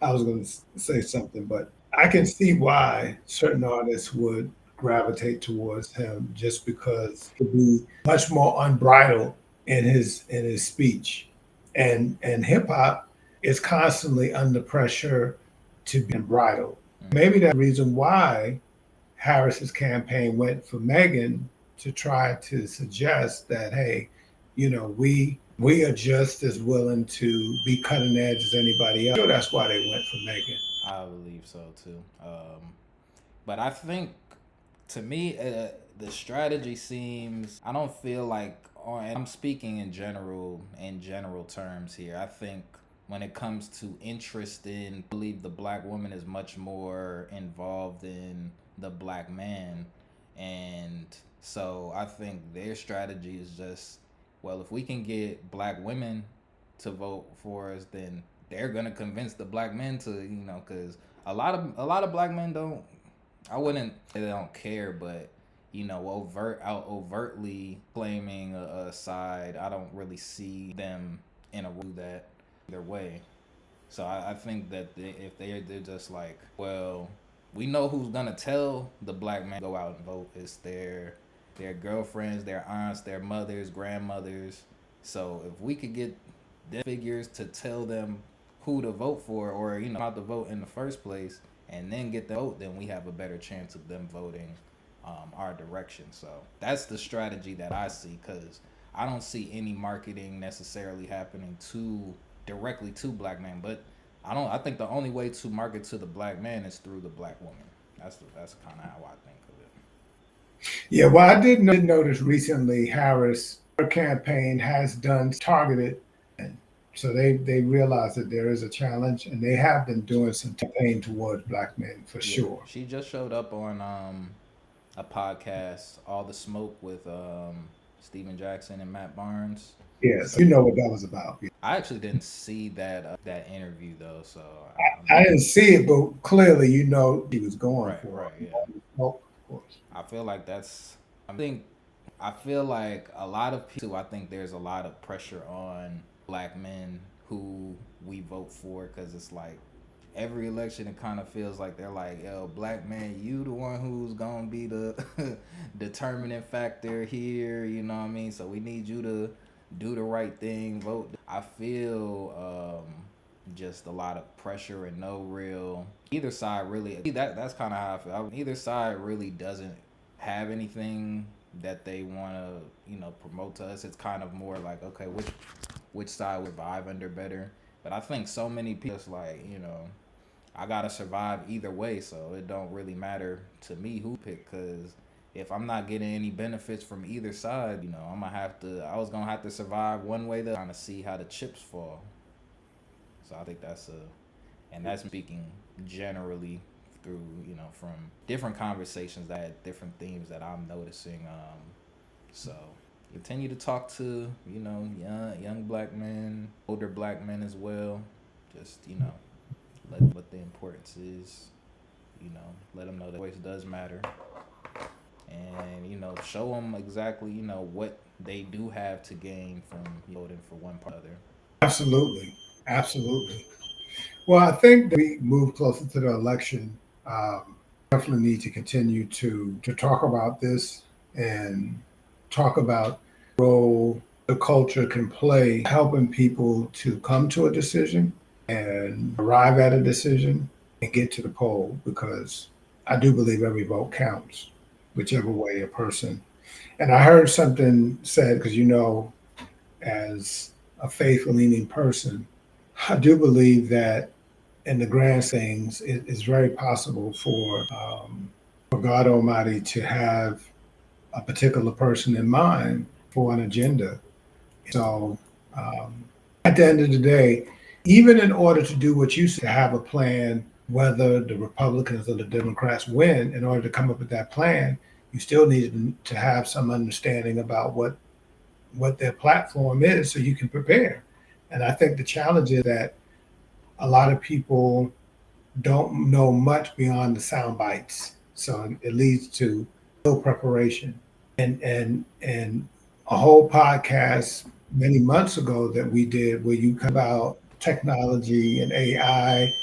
I was going to say something, but I can see why certain artists would gravitate towards him just because he'd be much more unbridled in his speech, and hip hop is constantly under pressure to be unbridled. Maybe that's the reason why Harris's campaign went for Megan to try to suggest that, hey, we are just as willing to be cutting edge as anybody else. Sure, that's why they went for Megan. I believe so too. But I think, to me, the strategy seems. I don't feel like, and I'm speaking in general terms here. I think when it comes to interest in, I believe the black woman is much more involved in the black man, and so I think their strategy is just, well, if we can get black women to vote for us, then they're gonna convince the black men to, because a lot of black men don't. I wouldn't say they don't care, but overtly claiming a side, I don't really see them in a do that either way. So I think that if they're just like, well, we know who's gonna tell the black man to go out and vote. It's their girlfriends, their aunts, their mothers, grandmothers. So if we could get them figures to tell them who to vote for, or not to vote in the first place, and then get the vote, then we have a better chance of them voting our direction. So that's the strategy that I see, because I don't see any marketing necessarily happening to directly to black men, but I think the only way to market to the black man is through the black woman. That's kind of how I think of it. Yeah, well, I did notice recently Harris, her campaign has done targeted. So they realize that there is a challenge and they have been doing some campaign towards black men for Yeah, sure. she just showed up on a podcast, All the Smoke, with Steven Jackson and Matt Barnes. Yes, you know what that was about. I actually didn't see that interview though, so I didn't see it, but clearly you know he was going right, for right, it. yeah. Of course. I feel like that's. I think I feel like a lot of people. I think there's a lot of pressure on black men who we vote for, because it's like every election it kind of feels like they're like, yo, black man, you the one who's gonna be the determining factor here. You know what I mean? So we need you to do the right thing, vote. I feel just a lot of pressure and no real. Either side really. That's kind of how I feel. Either side really doesn't have anything that they want to promote to us. It's kind of more like, okay, which side would vibe under better. But I think so many people just like, I gotta survive either way, so it don't really matter to me who pick, because if I'm not getting any benefits from either side, I was gonna have to survive one way to kind of see how the chips fall. So I think and that's speaking generally, through, from different conversations that had different themes that I'm noticing. So continue to talk to, young black men, older black men as well. Just, let what the importance is, let them know that voice does matter. And, show them exactly, what they do have to gain from voting for one part or other. Absolutely. Absolutely. Well, I think that we move closer to the election. Definitely need to continue to talk about this and talk about the role the culture can play helping people to come to a decision and arrive at a decision and get to the poll, because I do believe every vote counts, whichever way a person. And I heard something said, because as a faith leaning person, I do believe that in the grand things, it's very possible for God Almighty to have a particular person in mind for an agenda. So, um, at the end of the day, even in order to do what you said, to have a plan, whether the Republicans or the Democrats win, in order to come up with that plan, you still need to have some understanding about what their platform is so you can prepare. And I think the challenge is that a lot of people don't know much beyond the sound bites. So it leads to no preparation. And a whole podcast many months ago that we did where you come about technology and AI,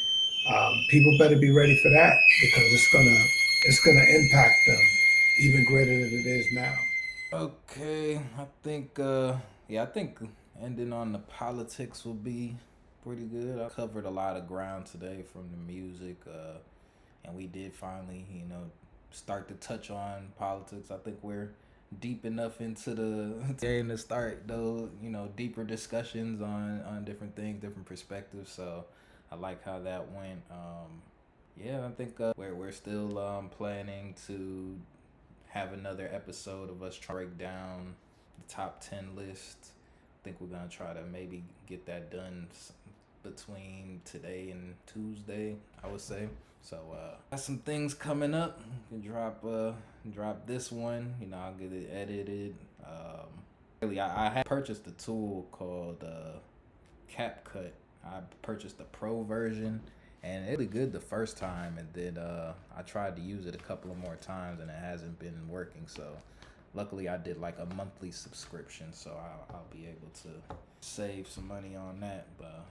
people better be ready for that, because it's gonna impact them even greater than it is now. Okay, I think ending on the politics will be pretty good. I covered a lot of ground today from the music, and we did finally, start to touch on politics. I think we're deep enough into the game to start those, deeper discussions on different things, different perspectives. So I like how that went. Yeah, I think we're still planning to have another episode of us try to break down the top 10 list. I think we're gonna try to maybe get that done between today and Tuesday, I would say. So got some things coming up. We can drop this one. I'll get it edited. Really, I had purchased a tool called CapCut. I purchased the pro version, and it was good the first time, and then I tried to use it a couple of more times, and it hasn't been working. So luckily I did like a monthly subscription, so I'll be able to save some money on that. But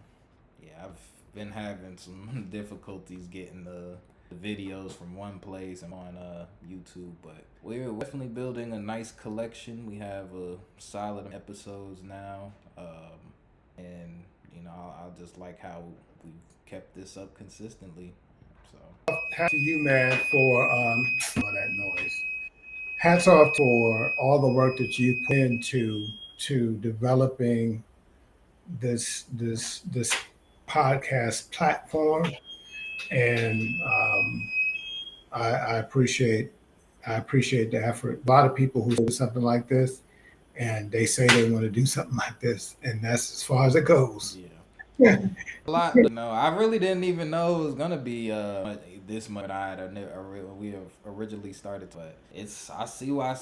yeah, I've been having some difficulties getting the videos from one place and on YouTube, but we're definitely building a nice collection. We have a solid episodes now, and I'll just like how we've kept this up consistently. So Hats to you, man, for all that noise. Hats off for all the work that you put into to developing this podcast platform, and I appreciate the effort. A lot of people who do something like this, and they say they want to do something like this, and that's as far as it goes. yeah. Yeah, A lot. I really didn't even know it was gonna be this much. We have originally started, but I see why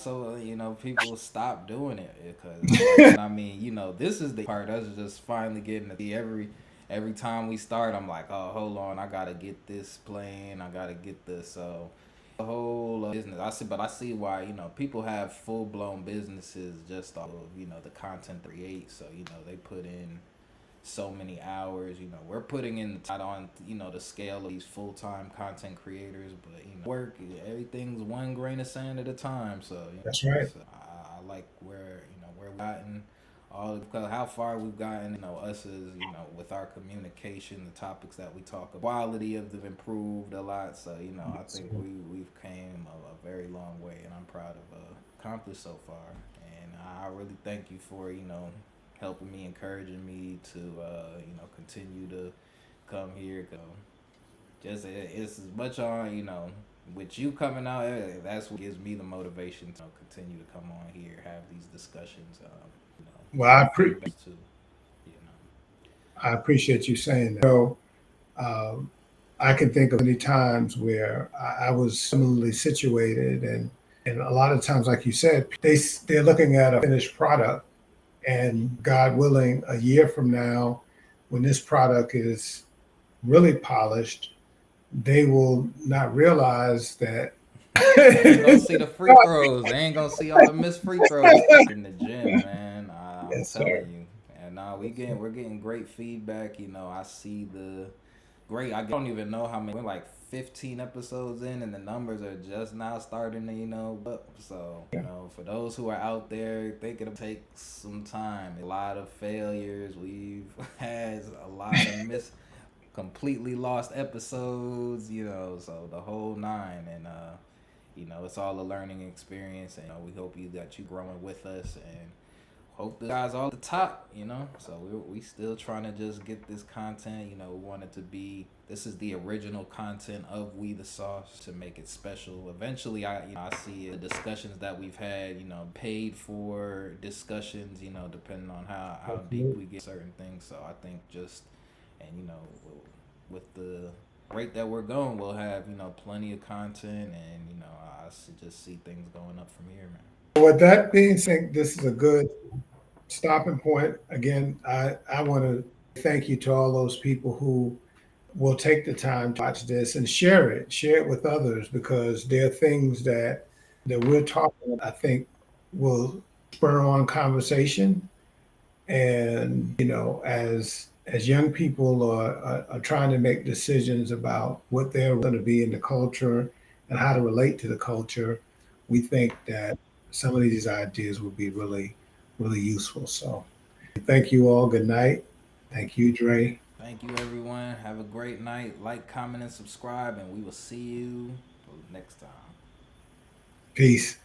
people stop doing it, because I mean, this is the part that's just finally getting to see every time we start. I'm like, oh, hold on, I gotta get this playing, I gotta get this. So the whole business. I see why people have full blown businesses just off of the content they create. So they put in so many hours. We're putting in the time on the scale of these full time content creators, but work, everything's one grain of sand at a time. So that's right. so I like where we've gotten how far we've gotten. Us as with our communication, the topics that we talk about, quality of them improved a lot. So I think we've came a very long way, and I'm proud of accomplished so far. And I really thank you for helping me, encouraging me to continue to come here. Just it's as much on with you coming out. That's what gives me the motivation to continue to come on here, have these discussions. Well, Give you feedback too. I appreciate you saying that. So, um, I can think of many times where I was similarly situated, and a lot of times, like you said, they're looking at a finished product, and God willing, a year from now, when this product is really polished, they will not realize that. They ain't gonna see the free throws. They ain't gonna see all the missed free throws in the gym, man. I'm Yes, sir. telling you. And we're getting great feedback. You know, I see the great. I don't even know how many. We're like 15 episodes in, and the numbers are just now starting to up. So for those who are out there thinking it'll take some time, a lot of failures. We've had a lot of completely lost episodes. So the whole nine, and it's all a learning experience, and we hope that you growing with us, and hope the guys all at the top. So we still trying to just get this content. We want it to be, this is the original content of We the Sauce, to make it special. Eventually, I see the discussions that we've had, paid for discussions, depending on how deep we get certain things. So I think just, and with the rate that we're going, we'll have plenty of content, and I just see things going up from here, man. With that being said, this is a good stopping point. Again, I want to thank you to all those people who will take the time to watch this and share it with others, because there are things that we're talking, I think, will spur on conversation. And as young people are trying to make decisions about what they're going to be in the culture and how to relate to the culture, we think that some of these ideas will be really, really useful. So thank you all. Good night. Thank you, Dre. Thank you, everyone. Have a great night. Like, comment, and subscribe, and we will see you next time. Peace.